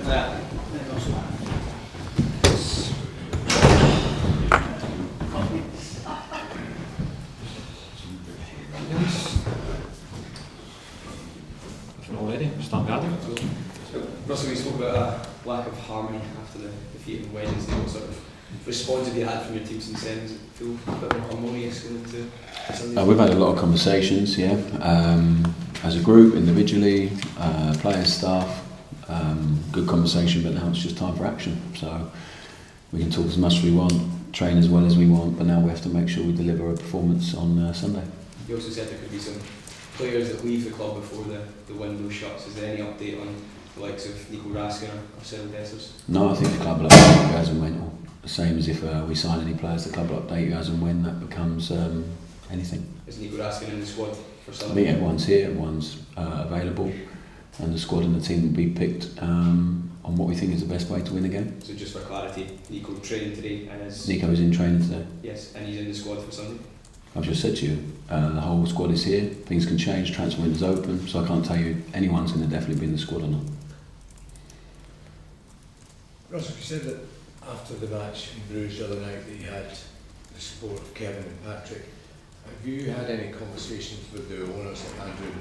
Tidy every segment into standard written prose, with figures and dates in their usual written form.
Yeah. Already, start guarding. Russell, we spoke about a lack of harmony after the defeat on Wednesday. What sort of response have you had from your team since then? Does it feel a bit more harmonious going into Sunday? We've had a lot of conversations, yeah. As a group, individually, players, staff, good conversation, but now it's just time for action. So we can talk as much as we want, train as well as we want, but now we have to make sure we deliver a performance on Sunday. You also said there could be some players that leave the club before the window shuts. Is there any update on the likes of Nico Raskin or Celtic? No, I think the club will update you as and when. The same as if we sign any players, the club will update you as and when that becomes anything. Is Nico Raskin in the squad for Sunday? I think everyone's here, everyone's available, and the squad and the team will be picked on what we think is the best way to win the game. So just for clarity, Nico trained today and is... Nico is in training today. Yes, and he's in the squad for Sunday? I've just said to you, the whole squad is here, things can change, transfer window's open, so I can't tell you anyone's going to definitely be in the squad or not. Russell, you said that after the match in Bruges the other night that you had the support of Kevin and Patrick. Have you had any conversations with the owners like Andrew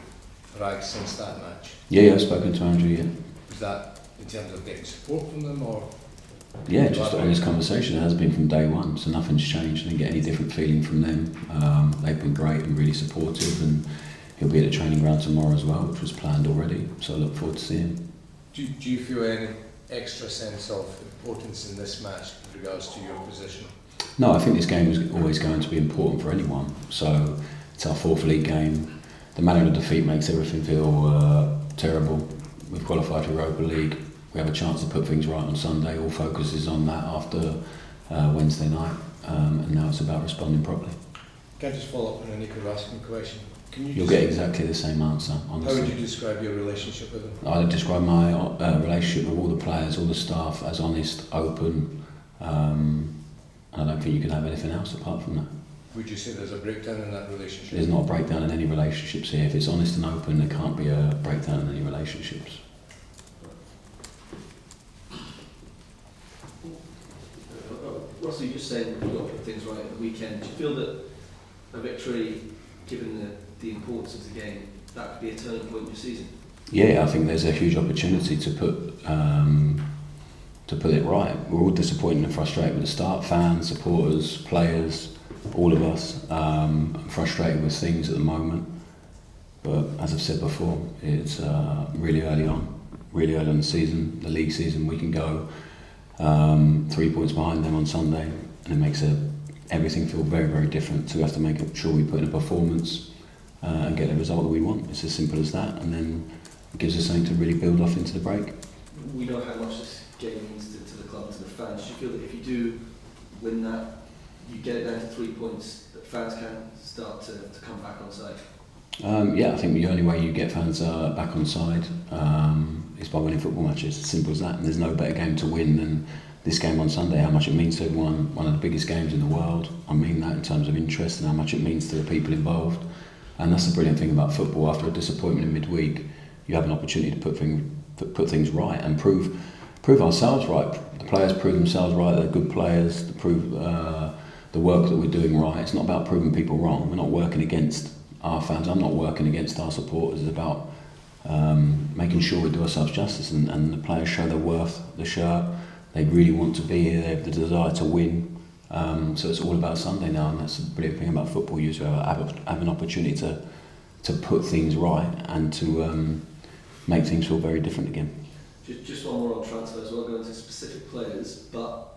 Ragg since that match? Yeah, I've spoken to Andrew, yeah. Was that in terms of getting support from them or? Yeah, just an honest conversation. It has been from day one, so nothing's changed. I didn't get any different feeling from them. They've been great and really supportive, and he'll be at the training ground tomorrow as well, which was planned already, so I look forward to seeing him. Do you feel any extra sense of importance in this match with regards to your position? No, I think this game is always going to be important for anyone. So it's our fourth league game. The manner of defeat makes everything feel terrible. We've qualified for Europa League. We have a chance to put things right on Sunday. All focus is on that after Wednesday night, and now it's about responding properly. Can I just follow up on a Nico Raskin question? You'll get exactly the same answer, honestly. How would you describe your relationship with him? I would describe my relationship with all the players, all the staff, as honest, open, and I don't think you can have anything else apart from that. Would you say there's a breakdown in that relationship? There's not a breakdown in any relationships here. If it's honest and open, there can't be a breakdown in any relationships. Russell, you just said you've got to put things right at the weekend. Do you feel that a victory, given the importance of the game, that could be a turning point in your season? Yeah, I think there's a huge opportunity to put it right. We're all disappointed and frustrated with the start. Fans, supporters, players, all of us. I'm frustrated with things at the moment. But as I've said before, it's really early on in the season, the league season. We can go 3 points behind them on Sunday, and it makes everything feel very, very different. So we have to make sure we put in a performance and get the result that we want. It's as simple as that, and then it gives us something to really build off into the break. We know how much this game means to the club, to the fans. Do you feel that if you do win that, you get it down to 3 points, that fans can start to come back on side? Yeah, I think the only way you get fans back on side is by winning football matches. As simple as that. And there's no better game to win than this game on Sunday. How much it means to everyone, one of the biggest games in the world. I mean that in terms of interest and how much it means to the people involved. And that's the brilliant thing about football. After a disappointment in midweek, you have an opportunity to put things right and prove ourselves right. The players prove themselves right. They're good players. To prove the work that we're doing right. It's not about proving people wrong. We're not working against our fans. I'm not working against our supporters. It's about making sure we do ourselves justice, and the players show their worth, the shirt. They really want to be here. They have the desire to win. So it's all about Sunday now, and that's the brilliant thing about football. You have an opportunity to put things right and to make things feel very different again. Just one more on transfers. We'll go into specific players, but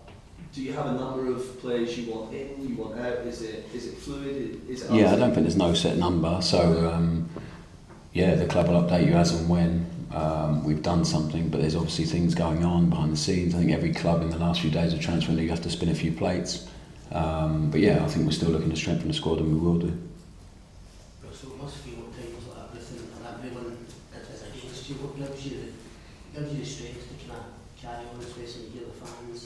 do you have a number of players you want in, you want out? Is it fluid? Is it? Yeah, I don't think there's no set number. So yeah, the club will update you as and when we've done something. But there's obviously things going on behind the scenes. I think every club in the last few days of transfer window, you have to spin a few plates. But yeah, I think we're still looking to strengthen the squad, and we will do. So it must feel at times like everything and everyone is against you. What gives you the strength to kind of carry on, especially when you hear the fans?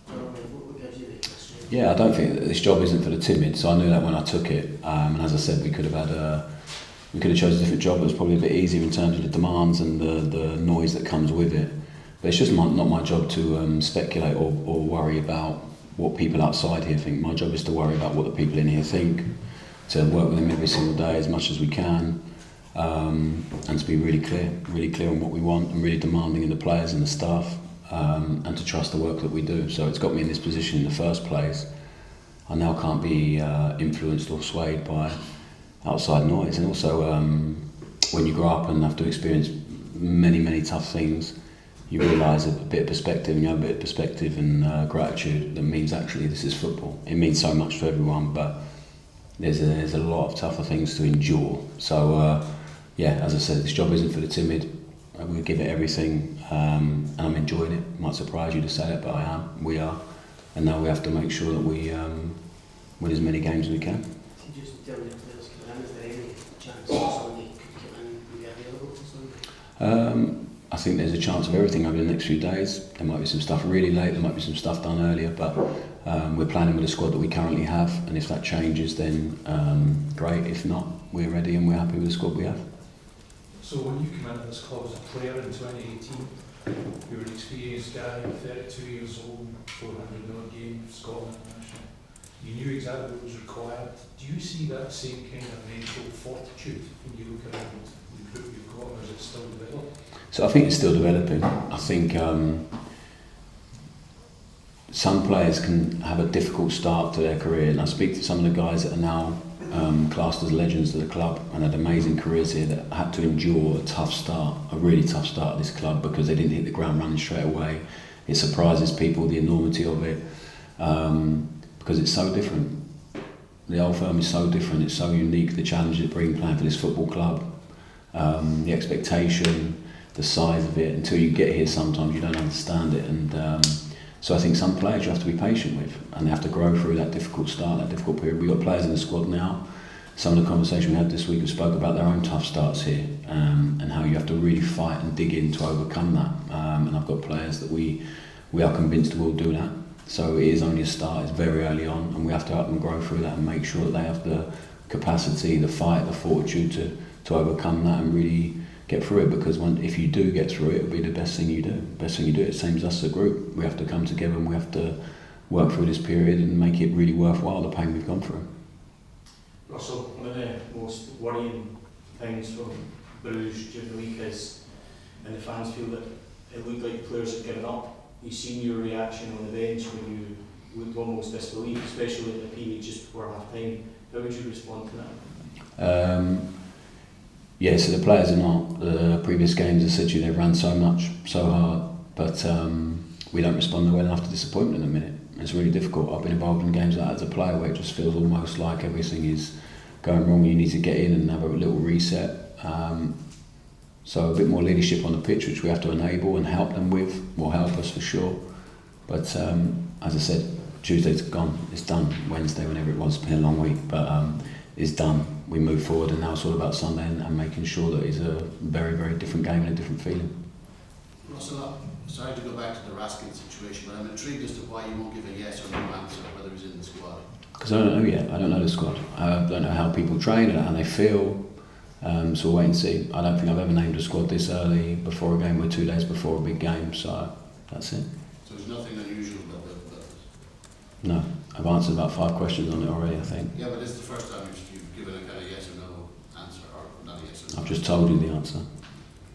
What gives you the strength? Yeah, I don't think that this job isn't for the timid, so I knew that when I took it. And as I said, we could have chosen a different job that was probably a bit easier in terms of the demands and the noise that comes with it. But it's just not my job to speculate or worry about what people outside here think. My job is to worry about what the people in here think, to work with them every single day as much as we can, and to be really clear on what we want, and really demanding in the players and the staff, and to trust the work that we do. So it's got me in this position in the first place. I now can't be influenced or swayed by outside noise. And also, when you grow up and have to experience many tough things, you realise a bit of perspective, and you have a bit of perspective and gratitude that means actually this is football. It means so much to everyone, but there's a lot of tougher things to endure. So yeah, as I said, this job isn't for the timid. We give it everything, and I'm enjoying it. Might surprise you to say that, but I am. We are, and now we have to make sure that we win as many games as we can. If you just tell the players coming in, is there any chance that somebody could come in and be available for Sunday? I think there's a chance of everything over the next few days. There might be some stuff really late, there might be some stuff done earlier, but we're planning with the squad that we currently have, and if that changes, then great. If not, we're ready and we're happy with the squad we have. So when you come into this club as a player in 2018, you were an experienced guy, 32 years old, 400 odd games, Scotland international. You knew exactly what was required. Do you see that same kind of mental fortitude when you look around the group you've got, or is it still developed? So I think it's still developing. I think some players can have a difficult start to their career, and I speak to some of the guys that are now classed as legends of the club and had amazing careers here that had to endure a really tough start at this club because they didn't hit the ground running straight away. It surprises people, the enormity of it, because it's so different. The old firm is so different, it's so unique, the challenge it brings playing for this football club, the expectation, the size of it. Until you get here sometimes you don't understand it, and so I think some players you have to be patient with, and they have to grow through that difficult start, that difficult period. We've got players in the squad now. Some of the conversation we had this week, we spoke about their own tough starts here, and how you have to really fight and dig in to overcome that. And I've got players that we are convinced will do that. So it is only a start, it's very early on, and we have to help them grow through that and make sure that they have the capacity, the fight, the fortitude to overcome that and really get through it, because if you do get through it, it'll be the best thing you do. Best thing you do, it same as us as a group. We have to come together and we have to work through this period and make it really worthwhile, the pain we've gone through. Russell, one of the most worrying things from Bruges during the week is, and the fans feel that it looked like players had given up. You've seen your reaction on the bench when you looked almost disbelief, especially at the period just before half time. How would you respond to that? Yeah, so the players are not. The previous games, I said to you, they ran so much, so hard, but we don't respond well enough to disappointment in a minute. It's really difficult. I've been involved in games like that as a player where it just feels almost like everything is going wrong. You need to get in and have a little reset. So a bit more leadership on the pitch, which we have to enable and help them with, will help us for sure. But as I said, Tuesday's gone, it's done. Wednesday, whenever it was, it's been a long week, but it's done. We move forward, and now it's all about Sunday and making sure that it's a very, very different game and a different feeling. Russell, sorry to go back to the Raskin situation, but I'm intrigued as to why you won't give a yes or no answer whether he's in the squad. Because I don't know yet. I don't know the squad. I don't know how people train and how they feel. So we'll wait and see. I don't think I've ever named a squad this early before a game. We're 2 days before a big game, so that's it. So there's nothing unusual about that? No, I've answered about 5 questions on it already, I think. Yeah, but this is the first time you've given a kind of yes or no answer, or not a yes or no. I've just told you the answer.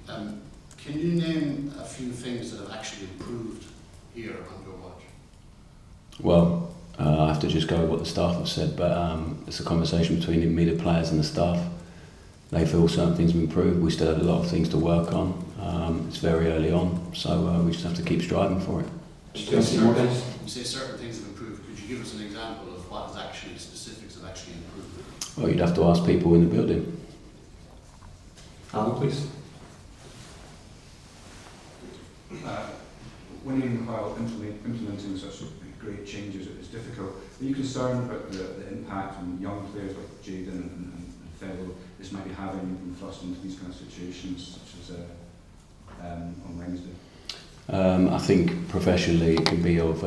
Can you name a few things that have actually improved here on your watch? Well, I have to just go with what the staff have said, but it's a conversation between me, the players and the staff. They feel certain things have improved. We still have a lot of things to work on. It's very early on, so we just have to keep striving for it. You say certain things have improved. Could you give us an example of what has actually, specifics have actually improved? Well, you'd have to ask people in the building. Alan, please. When you're while implementing such great changes, it's difficult. Are you concerned about the impact on young players like Jayden and Fellow this might be having when thrust into these kind of situations, such as on Wednesday? I think professionally it can be of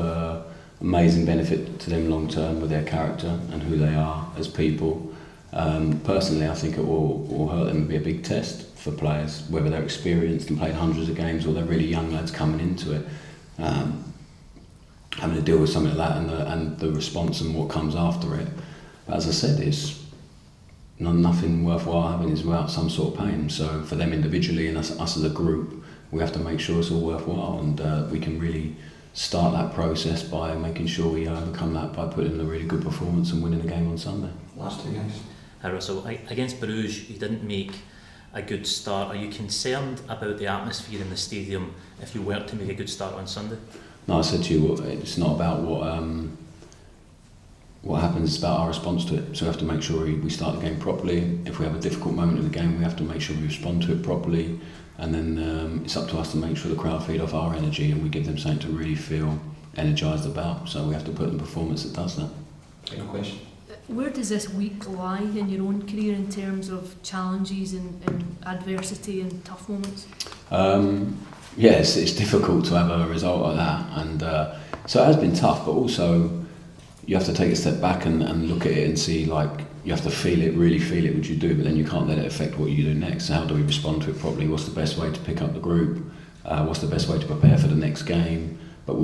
amazing benefit to them long term with their character and who they are as people. Personally, I think it will hurt them and be a big test for players, whether they're experienced and played hundreds of games or they're really young lads coming into it. Having to deal with something like that and the response and what comes after it. But as I said, it's nothing worthwhile having is without some sort of pain. So for them individually and us as a group, we have to make sure it's all worthwhile, and we can really start that process by making sure we overcome that by putting in a really good performance and winning the game on Sunday. Last two guys. Hi Russell, against Bruges you didn't make a good start. Are you concerned about the atmosphere in the stadium if you weren't to make a good start on Sunday? No, I said to you, it's not about what happens, it's about our response to it. So we have to make sure we start the game properly. If we have a difficult moment in the game, we have to make sure we respond to it properly. And then it's up to us to make sure the crowd feed off our energy and we give them something to really feel energised about. So we have to put in a performance that does that. Final question. Where does this week lie in your own career in terms of challenges and adversity and tough moments? Yes, it's difficult to have a result like that, and so it has been tough, but also you have to take a step back and look at it and see, like, you have to feel it, really feel it, what you do, but then you can't let it affect what you do next. So how do we respond to it properly? What's the best way to pick up the group? What's the best way to prepare for the next game? But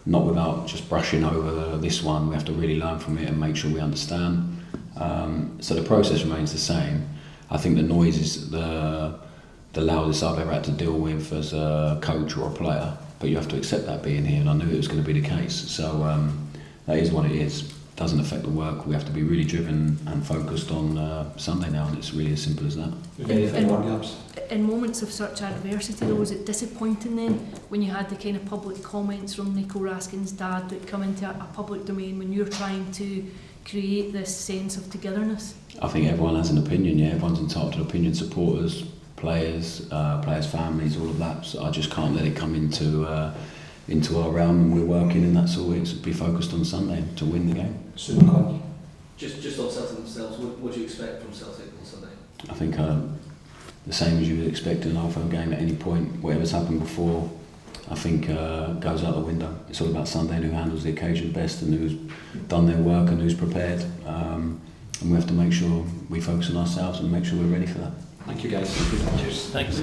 not without just brushing over this one. We have to really learn from it and make sure we understand. So the process remains the same. I think the noise is the loudest I've ever had to deal with as a coach or a player, but you have to accept that being here, and I knew it was going to be the case. So that is what it is. It doesn't affect the work. We have to be really driven and focused on Sunday now, and it's really as simple as that. In moments of such adversity though, was it disappointing then when you had the kind of public comments from Nico Raskin's dad that come into a public domain when you're trying to create this sense of togetherness? I think everyone has an opinion, yeah. Everyone's entitled to opinion, supporters, players, families, all of that. So I just can't let it come into our realm, and we're working, and that's all. We be focused on Sunday to win the game. Just on Celtic themselves, what do you expect from Celtic on Sunday? I think the same as you would expect in an RFL game at any point. Whatever's happened before, I think goes out the window. It's all about Sunday and who handles the occasion best and who's done their work and who's prepared. And we have to make sure we focus on ourselves and make sure we're ready for that. Thank you guys. Thanks.